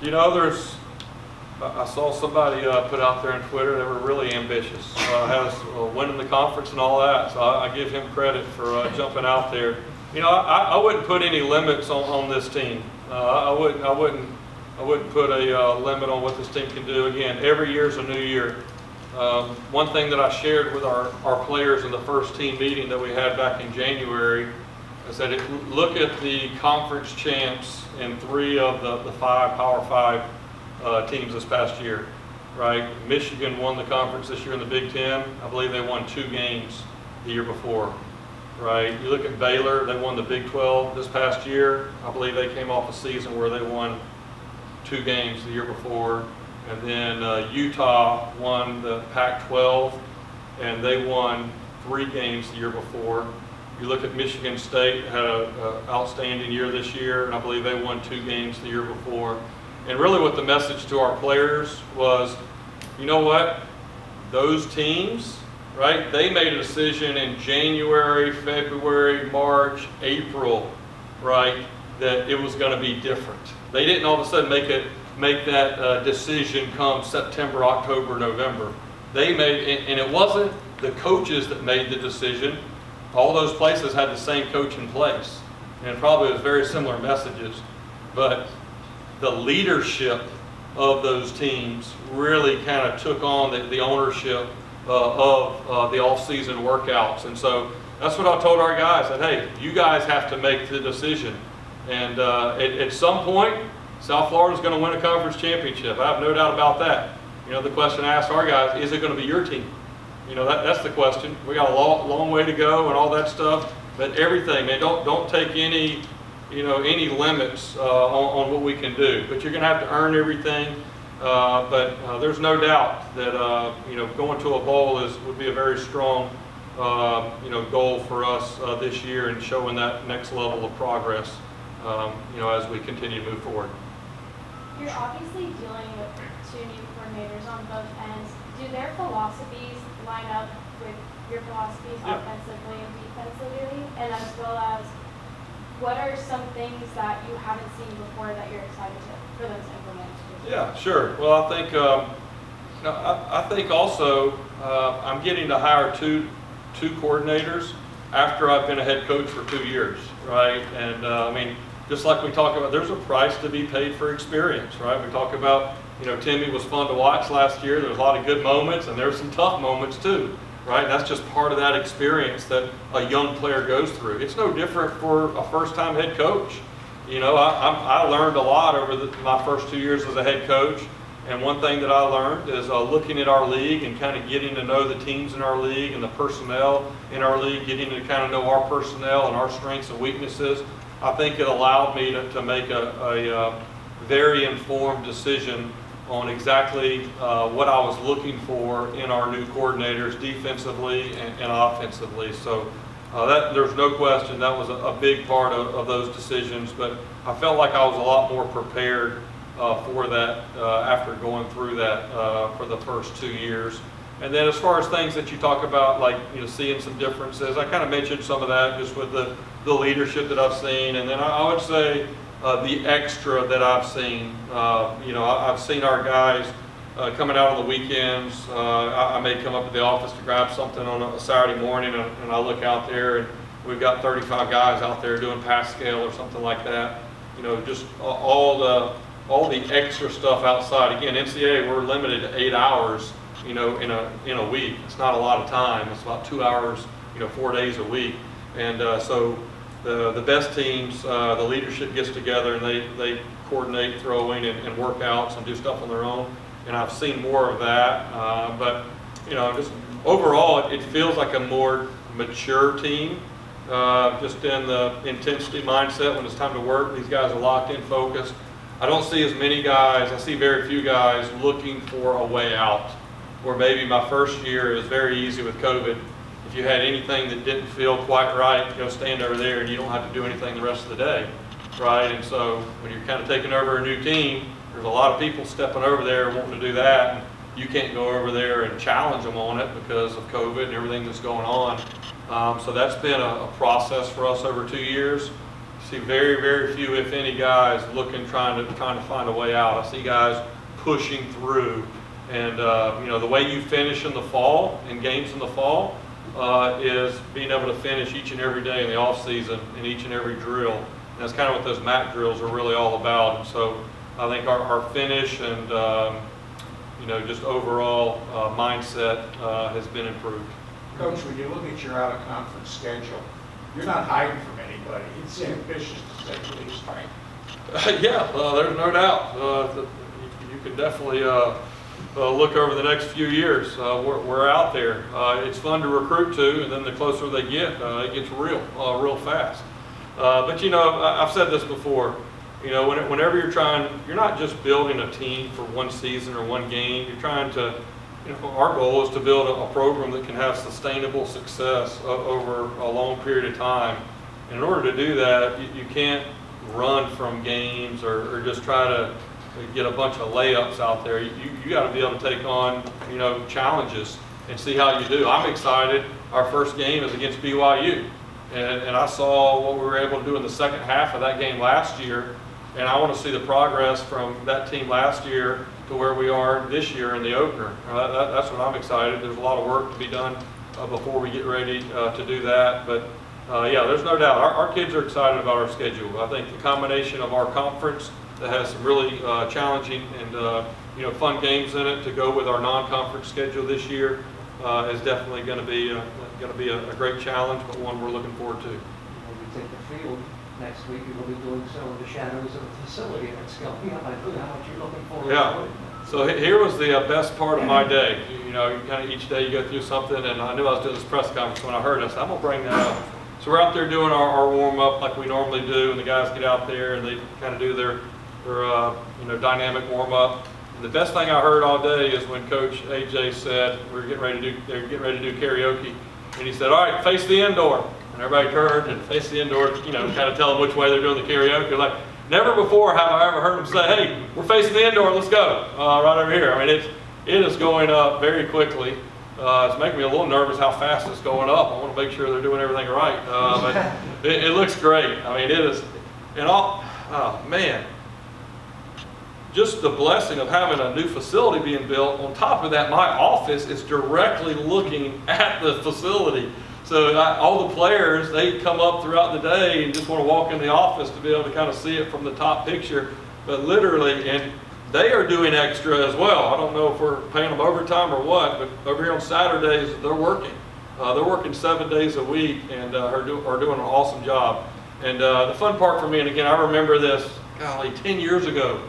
I saw somebody put out there on Twitter they were really ambitious, has winning the conference and all that. So I give him credit for jumping out there. I wouldn't put any limits on this team. I wouldn't put a limit on what this team can do. Again, every year is a new year. One thing that I shared with our players in the first team meeting that we had back in January is that look at the conference champs in 3 of the 5 Power 5 teams this past year, right? Michigan won the conference this year in the Big Ten. I believe they won 2 games the year before, right? You look at Baylor, they won the Big 12 this past year. I believe they came off a season where they won 2 games the year before. And then Utah won the Pac-12, and they won 3 games the year before. You look at Michigan State, had an outstanding year this year, and I believe they won 2 games the year before. And really what the message to our players was, you know what, those teams, right, they made a decision in January, February, March, April, right, that it was going to be different. They didn't all of a sudden make that decision come September, October, November. They made, and it wasn't the coaches that made the decision. All those places had the same coach in place, and probably was very similar messages. But the leadership of those teams really kind of took on the ownership of the off-season workouts. And so that's what I told our guys, that hey, you guys have to make the decision. And at some point, South Florida's going to win a conference championship. I have no doubt about that. The question I asked our guys, is it going to be your team? That's the question. We got a long way to go and all that stuff. But everything, man, don't take any limits on what we can do. But you're going to have to earn everything. But there's no doubt that going to a bowl would be a very strong goal for us this year, and showing that next level of progress as we continue to move forward. You're obviously dealing with 2 new coordinators on both ends. Do their philosophies line up with your philosophies offensively and defensively? And as well as, what are some things that you haven't seen before that you're excited for them to implement? Yeah, sure. Well, I think also I'm getting to hire two coordinators after I've been a head coach for 2 years, right? And just like we talk about, there's a price to be paid for experience, right? We talk about, Timmy was fun to watch last year. There was a lot of good moments, and there's some tough moments too, right? And that's just part of that experience that a young player goes through. It's no different for a first-time head coach. I learned a lot over my first 2 years as a head coach. And one thing that I learned is looking at our league and kind of getting to know the teams in our league and the personnel in our league, getting to kind of know our personnel and our strengths and weaknesses. I think it allowed me to make a very informed decision on exactly what I was looking for in our new coordinators defensively and offensively. So there's no question that was a big part of those decisions, but I felt like I was a lot more prepared for that after going through that for the first 2 years. And then as far as things that you talk about, like seeing some differences, I kind of mentioned some of that just with the leadership that I've seen. And then I would say the extra that I've seen. I've seen our guys coming out on the weekends. I may come up to the office to grab something on a Saturday morning, and I look out there, and we've got 35 guys out there doing pass scale or something like that. Just all the extra stuff outside. Again, NCAA, we're limited to 8 hours, in a week. It's not a lot of time. It's about 2 hours, 4 days a week. And so the best teams, the leadership gets together and they coordinate throwing and workouts and do stuff on their own. And I've seen more of that. But just overall, it feels like a more mature team. Just in the intensity mindset when it's time to work. These guys are locked in, focused. I don't see as many guys, I see very few guys looking for a way out. Where maybe my first year, it was very easy with COVID. If you had anything that didn't feel quite right, stand over there and you don't have to do anything the rest of the day, right? And so when you're kind of taking over a new team, there's a lot of people stepping over there wanting to do that. And you can't go over there and challenge them on it because of COVID and everything that's going on. So that's been a process for us over 2 years. see very, very few, if any, guys trying to find a way out. I see guys pushing through, and the way you finish in the fall, in games in the fall, is being able to finish each and every day in the off season in each and every drill. And that's kind of what those MAC drills are really all about. And so I think our finish and just overall mindset has been improved. Coach, when you look at your out-of-conference schedule, you're not hiding from anybody. It's ambitious to say the least, right? Yeah, there's no doubt. You can definitely look over the next few years. We're out there. It's fun to recruit to, and then the closer they get, it gets real fast. But I've said this before. Whenever you're not just building a team for one season or one game. You're trying to, our goal is to build a program that can have sustainable success over a long period of time. And in order to do that, you can't run from games or just try to get a bunch of layups out there. You got to be able to take on, challenges and see how you do. I'm excited. Our first game is against BYU. And I saw what we were able to do in the second half of that game last year. And I want to see the progress from that team last year to where we are this year in the opener. That's what I'm excited. There's a lot of work to be done before we get ready to do that. But yeah, there's no doubt. Our kids are excited about our schedule. I think the combination of our conference that has some really challenging and fun games in it to go with our non-conference schedule this year is definitely going to be a great challenge, but one we're looking forward to. When we take the field next week, you're going to be doing some of the shadows of the facility that's going on. I know how much you're looking forward to it. So here was the best part of my day. You kind of each day you go through something, and I knew I was doing this press conference when I heard this. I'm going to bring that up. So we're out there doing our warm-up like we normally do, and the guys get out there and they kind of do their dynamic warm-up. And the best thing I heard all day is when Coach AJ said they're getting ready to do karaoke, and he said, "All right, face the indoor." And everybody turned and faced the indoor, kind of tell them which way they're doing the karaoke. Like, never before have I ever heard them say, "Hey, we're facing the indoor, let's go," right over here. I mean, it is going up very quickly. It's making me a little nervous how fast it's going up. I want to make sure they're doing everything right. But it looks great. I mean, it is, oh man, just the blessing of having a new facility being built. On top of that, my office is directly looking at the facility. So all the players, they come up throughout the day and just want to walk in the office to be able to kind of see it from the top picture. But literally, and they are doing extra as well. I don't know if we're paying them overtime or what, but over here on Saturdays, they're working. They're working 7 days a week and are doing an awesome job. And the fun part for me, and again, I remember this, golly, 10 years ago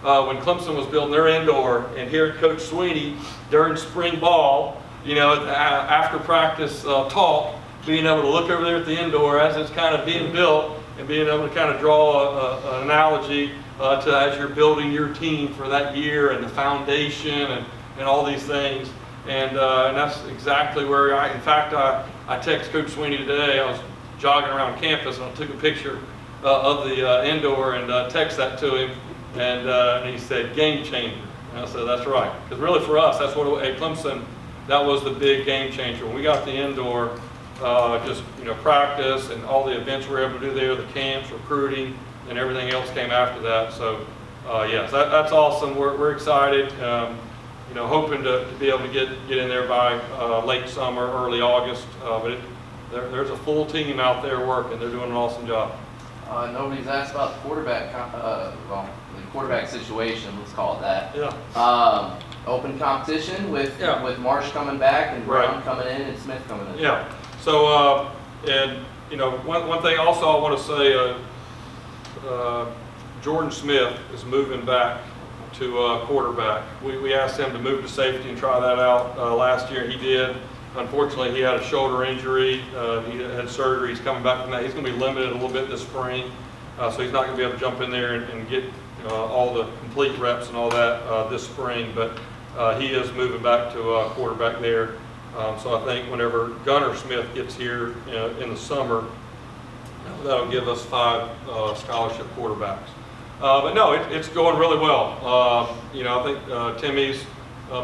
when Clemson was building their indoor, and hearing Coach Sweeney during spring ball, after practice talk, being able to look over there at the indoor as it's kind of being built and being able to kind of draw an analogy to as you're building your team for that year and the foundation and all these things. And that's exactly where in fact, I texted Coach Sweeney today. I was jogging around campus and I took a picture of the indoor and texted that to him. And he said, "Game changer." And I said, "That's right." Because really for us, that's what at Clemson, that was the big game changer. When we got the indoor, practice and all the events we were able to do there, the camps, recruiting, and everything else came after that. So, yes, that's awesome. We're excited. Hoping to be able to get in there by late summer, early August. But there's a full team out there working. They're doing an awesome job. Nobody's asked about the quarterback, the quarterback situation. Let's call it that. Yeah. Open competition with Marsh coming back and Brown coming in and Smith coming in. Yeah. So one thing also I want to say, Jordan Smith is moving back to quarterback. We asked him to move to safety and try that out last year, and he did. Unfortunately, he had a shoulder injury. He had surgery. He's coming back from that. He's going to be limited a little bit this spring, so he's not going to be able to jump in there and get all the complete reps and all that this spring. But he is moving back to quarterback there. So I think whenever Gunnar Smith gets here in the summer, that'll give us 5 scholarship quarterbacks. But no, it's going really well. I think Timmy's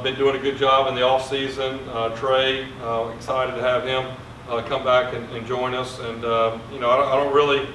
been doing a good job in the off season. Trey, excited to have him come back and join us. And I don't really,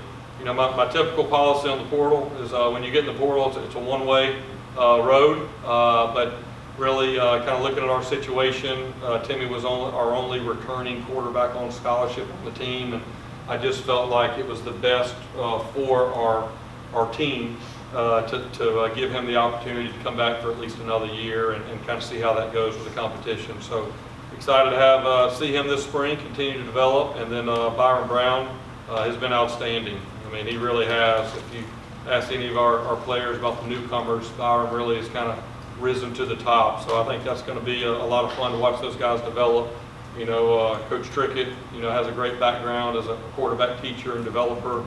You know, my typical policy on the portal is when you get in the portal, it's a one-way road. But really kind of looking at our situation, Timmy was our only returning quarterback on scholarship on the team, and I just felt like it was the best for our team to give him the opportunity to come back for at least another year and kind of see how that goes with the competition. So excited to have see him this spring, continue to develop, and then Byron Brown has been outstanding. I mean, he really has. If you ask any of our players about the newcomers, Byron really has kind of risen to the top. So I think that's going to be a lot of fun to watch those guys develop. You know, Coach Trickett, you know, has a great background as a quarterback teacher and developer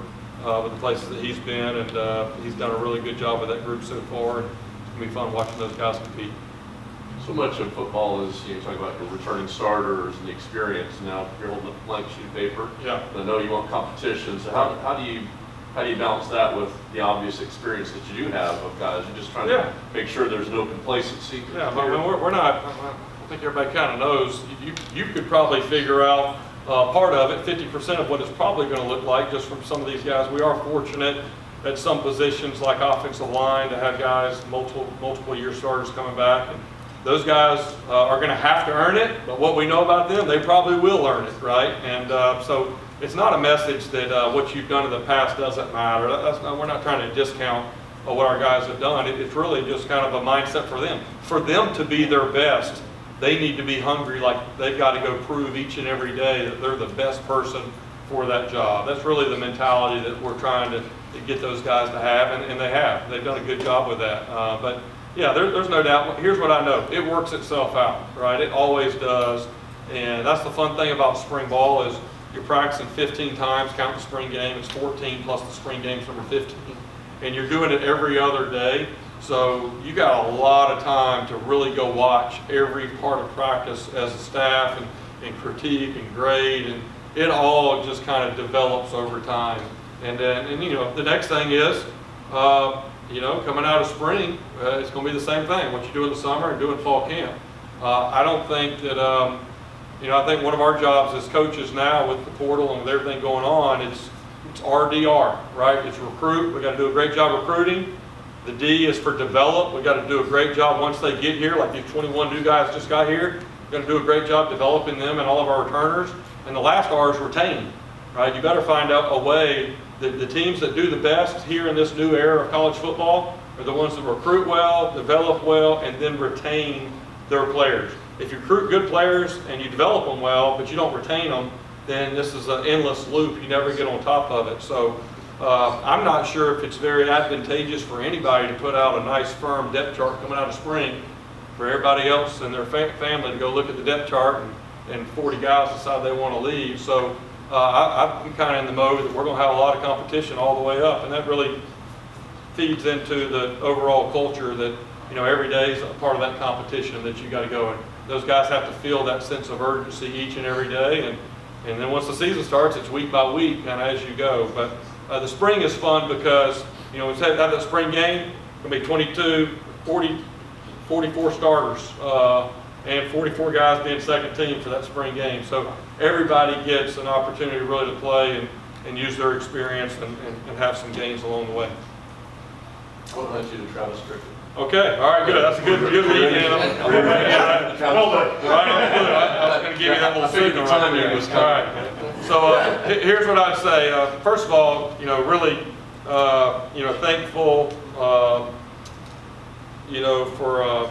with the places that he's been, and he's done a really good job with that group so far. And it's going to be fun watching those guys compete. So much of football is, you talk about your returning starters and the experience. Now you're holding a blank sheet of paper. Yeah. I know you want competition. So how do you balance that with the obvious experience that you do have of guys? You're just trying to make sure there's no complacency. Yeah, but we're not. I think everybody kind of knows. You could probably figure out part of it, 50% of what it's probably going to look like just from some of these guys. We are fortunate at some positions like offensive line to have guys, multiple year starters coming back. And those guys are going to have to earn it, but what we know about them, they probably will earn it, right? And so it's not a message that what you've done in the past doesn't matter. We're not trying to discount what our guys have done. It's really just kind of a mindset for them. For them to be their best, they need to be hungry, like they've got to go prove each and every day that they're the best person for that job. That's really the mentality that we're trying to get those guys to have, and they have. They've done a good job with that. But yeah, there's no doubt. Here's what I know. It works itself out, right? It always does. And that's the fun thing about spring ball is you're practicing 15 times, count the spring game, it's 14 plus the spring game's number 15. And you're doing it every other day. So you got a lot of time to really go watch every part of practice as a staff and critique and grade, and it all just kind of develops over time. And then, you know, the next thing is, you know, coming out of spring, it's going to be the same thing. What you do in the summer and do in fall camp. I don't think that, you know, I think one of our jobs as coaches now with the portal and with everything going on, it's RDR, right? It's recruit. We got to do a great job recruiting. The D is for develop. We got to do a great job once they get here, like these 21 new guys just got here. We're going to do a great job developing them and all of our returners. And the last R is retain, right? You better find out a way that the teams that do the best here in this new era of college football are the ones that recruit well, develop well, and then retain their players. If you recruit good players and you develop them well, but you don't retain them, then this is an endless loop. You never get on top of it. So I'm not sure if it's very advantageous for anybody to put out a nice firm depth chart coming out of spring for everybody else and their family to go look at the depth chart and 40 guys decide they want to leave. So I'm kind of in the mode that we're going to have a lot of competition all the way up, and that really feeds into the overall culture that, you know, every day is a part of that competition that you got to go. And those guys have to feel that sense of urgency each and every day, and then once the season starts, it's week by week kind of as you go. But the spring is fun because, you know, we have that spring game, it's going to be 22, 40, 44 starters, and 44 guys being second team for that spring game. So everybody gets an opportunity really to play and use their experience and have some gains along the way. I want to let you to Travis Strickland. Okay, all right, good. That's a good lead in. Right on the clue. I was going to give you that little signal right there. All right. So here's what I'd say. First of all, you know, really, you know, thankful, you know, for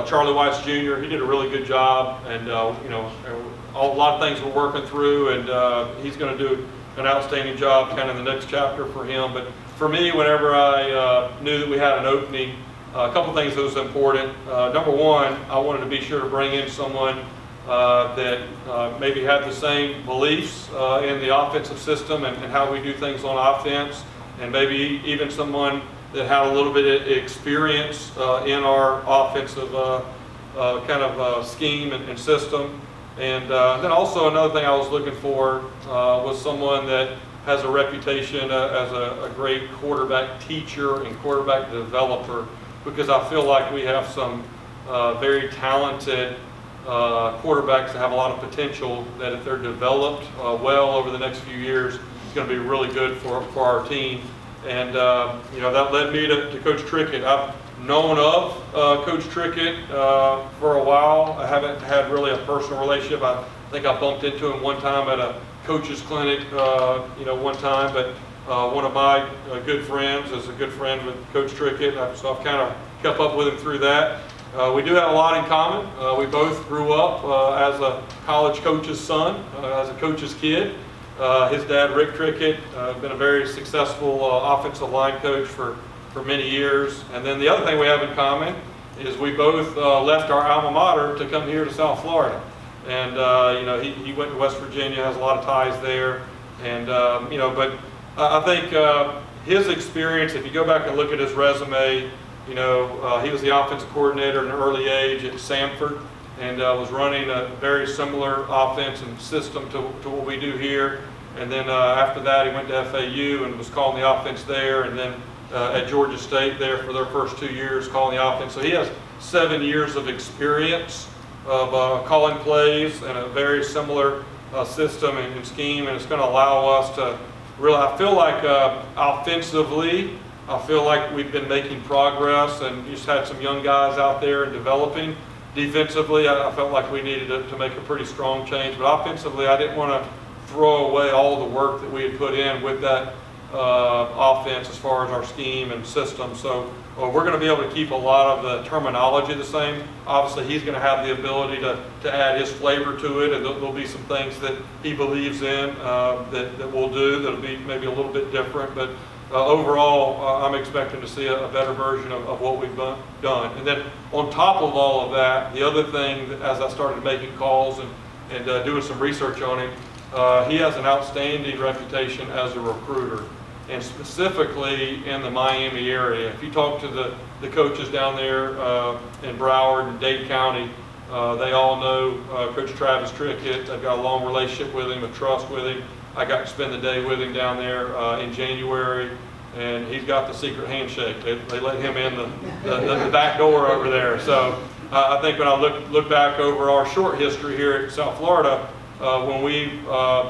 Charlie Weiss Jr. He did a really good job, and you know, a lot of things we're working through, and he's going to do an outstanding job kind of in the next chapter for him. But for me, whenever I knew that we had an opening, a couple things that was important. Number one, I wanted to be sure to bring in someone that maybe had the same beliefs in the offensive system and how we do things on offense, and maybe even someone that had a little bit of experience in our offensive kind of scheme and system. And then also another thing I was looking for was someone that has a reputation as a great quarterback teacher and quarterback developer, because I feel like we have some very talented quarterbacks that have a lot of potential, that if they're developed well over the next few years, going to be really good for our team. And, you know, that led me to Coach Trickett. I've known of Coach Trickett for a while. I haven't had really a personal relationship. I think I bumped into him one time at a coach's clinic, you know, one time. But one of my good friends is a good friend with Coach Trickett, so I've kind of kept up with him through that. We do have a lot in common. We both grew up as a college coach's son, as a coach's kid. His dad, Rick Trickett, been a very successful offensive line coach for many years. And then the other thing we have in common is we both left our alma mater to come here to South Florida. And you know, he went to West Virginia, has a lot of ties there. And you know, but I think his experience, if you go back and look at his resume, you know, he was the offensive coordinator at an early age at Samford, and was running a very similar offense and system to what we do here. And then after that, he went to FAU and was calling the offense there, and then at Georgia State there for their first 2 years calling the offense. So he has 7 years of experience of calling plays and a very similar system and scheme, and it's going to allow us to really, I feel like offensively, I feel like we've been making progress and just had some young guys out there and developing. Defensively, I felt like we needed to make a pretty strong change, but offensively, I didn't want to throw away all the work that we had put in with that offense as far as our scheme and system. So we're going to be able to keep a lot of the terminology the same. Obviously, he's going to have the ability to add his flavor to it, and there'll be some things that he believes in that we'll do that'll be maybe a little bit different. But overall, I'm expecting to see a better version of what we've done. And then on top of all of that, the other thing, that as I started making calls and doing some research on him, he has an outstanding reputation as a recruiter, and specifically in the Miami area. If you talk to the coaches down there in Broward and Dade County, they all know Coach Travis Trickett. They've got a long relationship with him, a trust with him. I got to spend the day with him down there in January, and he's got the secret handshake. They let him in the back door over there. So I think when I look back over our short history here at South Florida, when we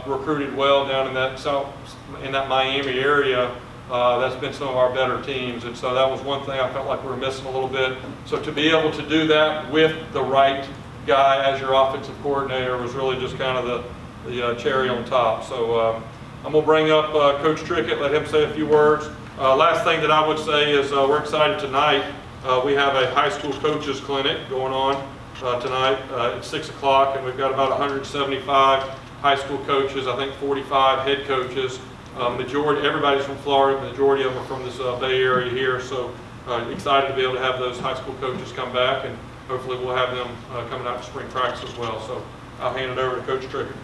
recruited well down in that Miami area, that's been some of our better teams. And so that was one thing I felt like we were missing a little bit. So to be able to do that with the right guy as your offensive coordinator was really just kind of the cherry on top. So I'm going to bring up Coach Trickett, let him say a few words. Last thing that I would say is we're excited tonight. We have a high school coaches clinic going on tonight at 6 o'clock, and we've got about 175 high school coaches, I think 45 head coaches. Everybody's from Florida, the majority of them are from this Bay Area here, so excited to be able to have those high school coaches come back, and hopefully we'll have them coming out to spring practice as well. So I'll hand it over to Coach Trickett.